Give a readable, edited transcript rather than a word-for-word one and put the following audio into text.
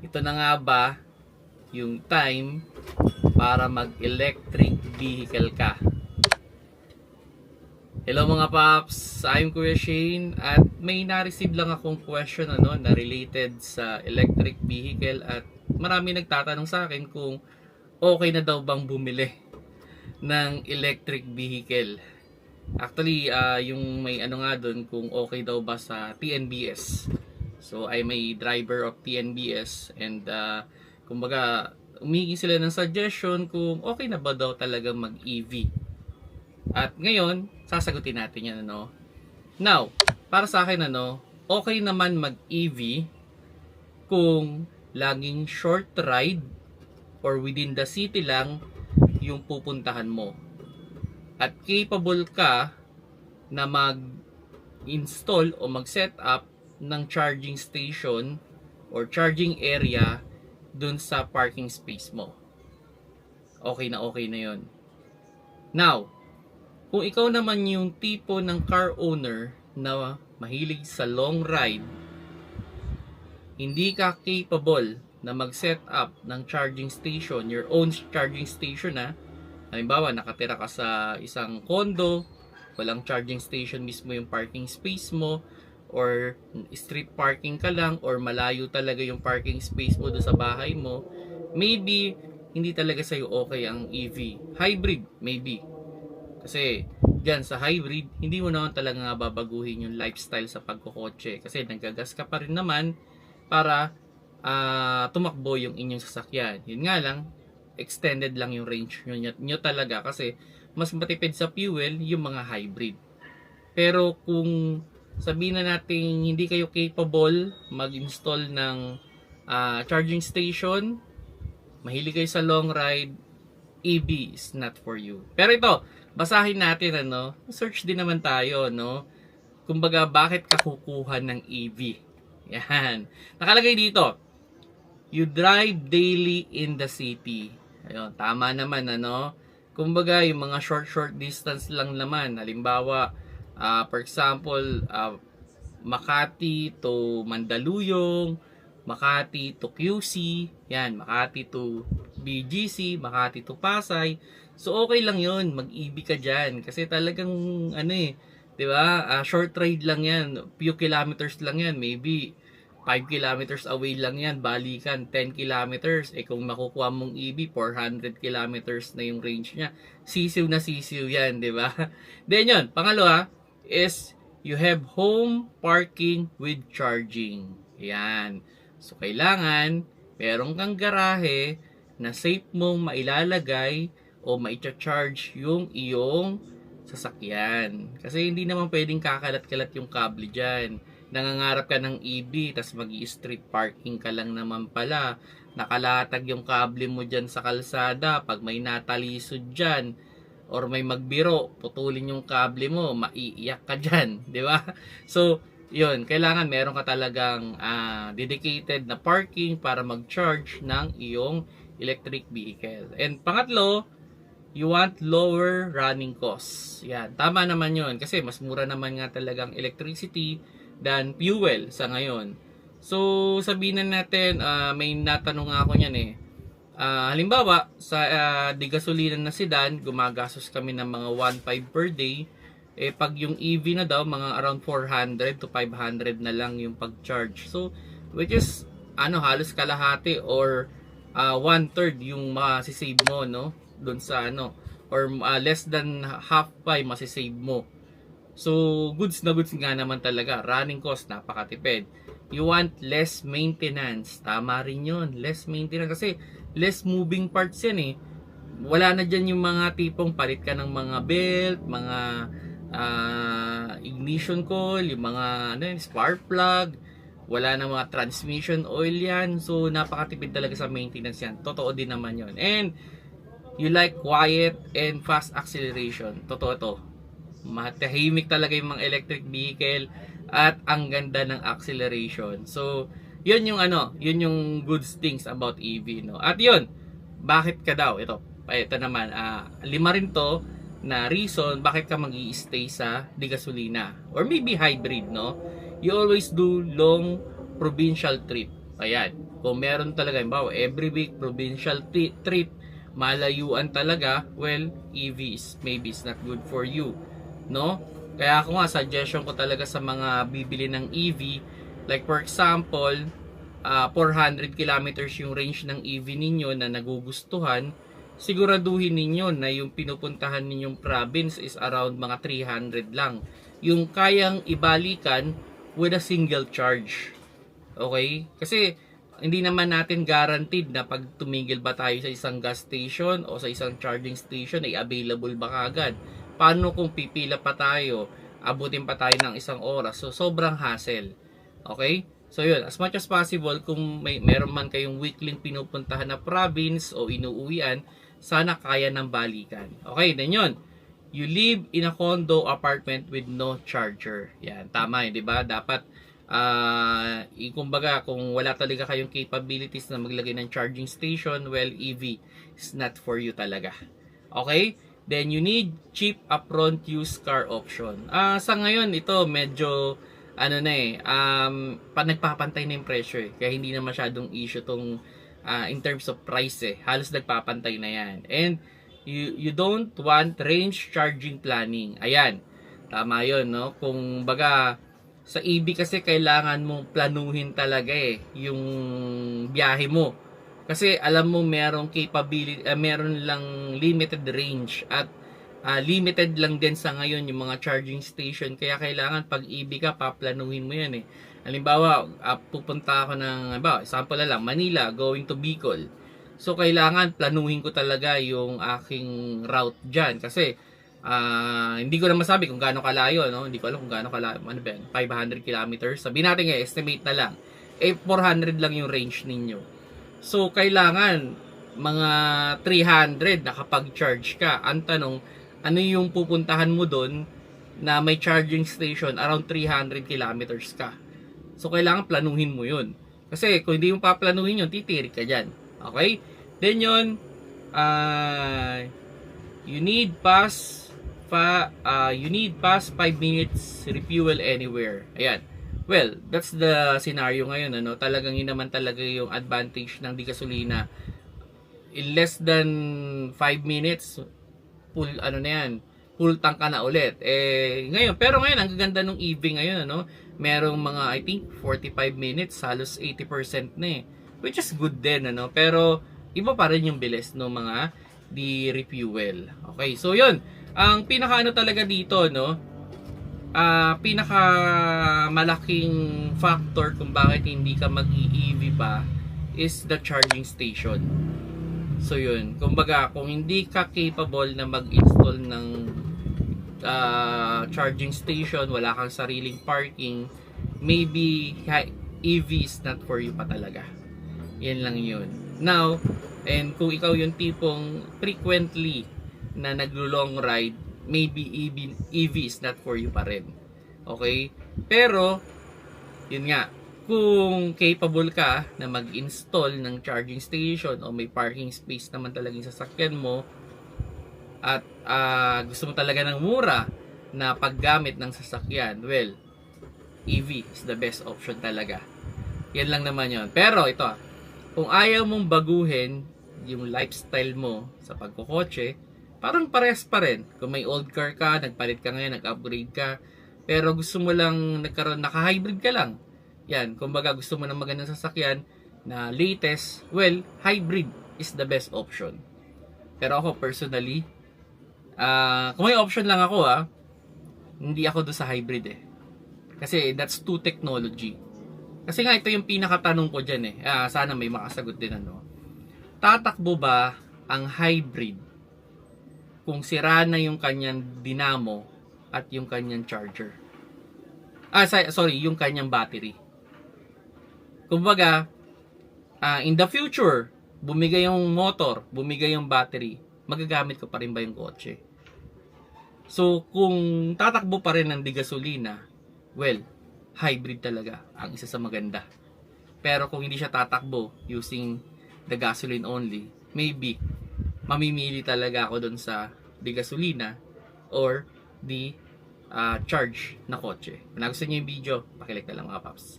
Ito na nga ba yung time para mag-electric vehicle ka? Hello mga paps, I'm Kuya Shane at may na-receive lang akong question na related sa electric vehicle at marami nagtatanong sa akin kung okay na daw bang bumili ng electric vehicle. Actually, yung may nga doon kung okay daw ba sa TNBS. So, I may driver of TNBS and kumbaga, humingi sila ng suggestion kung okay na ba daw talaga mag-EV. At ngayon, sasagutin natin yan, Now, para sa akin, okay naman mag-EV kung laging short ride or within the city lang yung pupuntahan mo. At capable ka na mag-install o mag-set up ng charging station or charging area dun sa parking space mo. Okay na yun. Now, kung ikaw naman yung tipo ng car owner na mahilig sa long ride, hindi ka capable na mag-set up ng charging station, your own charging station halimbawa, nakatira ka sa isang condo, walang charging station mismo yung parking space mo, or street parking ka lang, or malayo talaga yung parking space mo doon sa bahay mo, maybe hindi talaga sa'yo okay ang EV. Hybrid, maybe. Kasi dyan sa hybrid, hindi mo naman talaga babaguhin yung lifestyle sa pagkokotse. Kasi nagagas ka pa rin naman para tumakbo yung inyong sasakyan. Yun nga lang, extended lang yung range nyo talaga kasi mas matipid sa fuel yung mga hybrid. Pero kung sabihin na natin hindi kayo capable mag-install ng charging station, mahilig kayo sa long ride, EV is not for you. Pero ito, basahin natin search din naman tayo, kumbaga bakit ka kukuha ng EV. Yan. Nakalagay dito, you drive daily in the city. Ayun, tama naman kumbaga yung mga short distance lang naman. Halimbawa, for example, Makati to Mandaluyong, Makati to QC, yan, Makati to BGC, Makati to Pasay. So okay lang 'yun, mag-EV ka diyan kasi talagang 'di ba? Short ride lang 'yan, few kilometers lang 'yan, maybe 5 kilometers away lang yan, balikan 10 kilometers. Kung makukuha mong EV, 400 kilometers na yung range niya. Sisiw na sisiw yan, di ba? Then yun, pangalawa is you have home parking with charging. Yan. So, kailangan meron kang garahe na safe mong mailalagay o maita-charge yung iyong sasakyan. Kasi hindi naman pwedeng kakalat-kalat yung kable dyan. Nangangarap ka ng EV, tas mag-i-street parking ka lang naman pala. Nakalatag yung kable mo dyan sa kalsada. Pag may natalisod dyan, or may magbiro, putulin yung kable mo, maiiyak ka dyan. Di ba? So, yun, kailangan meron ka talagang dedicated na parking para mag-charge ng iyong electric vehicle. And pangatlo, you want lower running costs. Yan, tama naman yun. Kasi mas mura naman nga talagang electricity than fuel sa ngayon. So, sabihin na natin, may natanong ako niyan halimbawa, sa di gasolina na sedan, gumagastos kami ng mga 1.5 per day. Pag yung EV na daw, mga around 400 to 500 na lang yung pag-charge. So, which is, halos kalahati or 1/3 yung masisave mo, doon sa or less than half pa yung masisave mo. So, goods na goods nga naman talaga. Running cost, napakatipid. You want less maintenance. Tama rin yun. Less maintenance. Kasi, less moving parts yan Wala na dyan yung mga tipong palit ka ng mga belt, mga ignition coil, yung mga spark plug. Wala na mga transmission oil yan. So, napakatipid talaga sa maintenance yan. Totoo din naman yun. And, you like quiet and fast acceleration. Totoo to. Matahimik talaga yung mga electric vehicle at ang ganda ng acceleration. So, yun yung yun yung good things about EV, At yun, bakit ka daw? Ito naman, 5 rin to na reason bakit ka mag-i-stay sa di gasolina or maybe hybrid, You always do long provincial trip. Ayan. Kung meron talaga, halimbawa, every week, provincial trip, malayuan talaga, well, EV is maybe is not good for you. No? Kaya ako nga, suggestion ko talaga sa mga bibili ng EV, like for example, 400 kilometers yung range ng EV ninyo na nagugustuhan, siguraduhin ninyo na yung pinupuntahan ninyong province is around mga 300 lang. Yung kayang ibalikan with a single charge. Okay? Kasi hindi naman natin guaranteed na pag tumigil ba tayo sa isang gas station o sa isang charging station ay available ba kagad. Paano kung pipila pa tayo, abutin pa tayo ng isang oras. So, sobrang hassle. Okay? So, yun. As much as possible, kung meron man kayong weekly pinupuntahan na province o inuuwian, sana kaya ng balikan. Okay, then yun. You live in a condo apartment with no charger. Yan, tama yun, di ba? Dapat, kumbaga, kung wala talaga kayong capabilities na maglagay ng charging station, well, EV is not for you talaga. Okay? Then you need cheap upfront used car option. Sa ngayon, ito medyo nagpapantay na yung presyo eh. Kaya hindi na masyadong issue tong in terms of price eh. Halos nagpapantay na yan. And you don't want range charging planning. Ayan. Tama yun, no? Kung baga sa EV kasi kailangan mong planuhin talaga eh yung biyahe mo. Kasi alam mo merong capability, meron lang limited range at limited lang din sa ngayon yung mga charging station. Kaya kailangan pag EV ka, paplanuhin mo yan eh. Halimbawa, pupunta ako ng, example na lang, Manila, going to Bicol. So, kailangan planuhin ko talaga yung aking route dyan. Kasi, hindi ko na masabi kung gaano kalayo, no? Hindi ko alam kung gaano kalayo. Ano ba yan? 500 kilometers. Sabihin natin estimate na lang. 400 lang yung range ninyo. So, kailangan mga 300 nakapag-charge ka. Ang tanong, ano yung pupuntahan mo doon na may charging station around 300 kilometers ka? So, kailangan planuhin mo yun. Kasi, kung hindi mo paplanuhin yun, titirik ka dyan. Okay? Then yun, you need pass 5 minutes refuel anywhere. Ayan. Well, that's the scenario ngayon, ano? Talagang yun naman talaga yung advantage ng di gasolina. In less than 5 minutes, full full tank ka na ulit. Ngayon, pero ngayon ang gaganda ng EV ngayon, ano? Merong mga I think 45 minutes, halos 80% na eh. Which is good din, ano? Pero iba pa rin yung bilis ng mga di refuel. Okay, so yun. Ang pinakaano talaga dito, no? Pinaka malaking factor kung bakit hindi ka mag-EV pa is the charging station. So yun, kumbaga kung hindi ka capable na mag-install ng charging station, wala kang sariling parking, maybe EV is not for you pa talaga. Yan lang yun. Now, and kung ikaw yung tipong frequently na naglo-long ride, maybe EV is not for you pa rin. Okay? Pero, yun nga, kung capable ka na mag-install ng charging station o may parking space naman talaga yung sasakyan mo at gusto mo talaga ng mura na paggamit ng sasakyan, well, EV is the best option talaga. Yan lang naman yun. Pero ito, kung ayaw mong baguhin yung lifestyle mo sa pagkukotse, parang pares pa rin. Kung may old car ka, nagpalit ka ngayon, nag-upgrade ka, pero gusto mo lang naka-hybrid ka lang. Yan, kumbaga gusto mo ng magandang sasakyan na latest, well, hybrid is the best option. Pero ako personally, kung may option lang ako hindi ako doon sa hybrid eh. Kasi that's too technology. Kasi nga ito yung pinakatanong ko dyan eh. Sana may makasagot din ano. Tatakbo ba ang hybrid kung sira na yung kanyang dinamo at yung kanyang charger? Yung kanyang battery. Kumbaga, in the future, bumigay yung motor, bumigay yung battery, magagamit ko pa rin ba yung kotse? So, kung tatakbo pa rin ng di gasolina, well, hybrid talaga ang isa sa maganda. Pero kung hindi siya tatakbo using the gasoline only, maybe mamimili talaga ako doon sa di gasolina or di charge na kotse. Kung nagustuhan niyo yung video, pakilike na lang mga paps.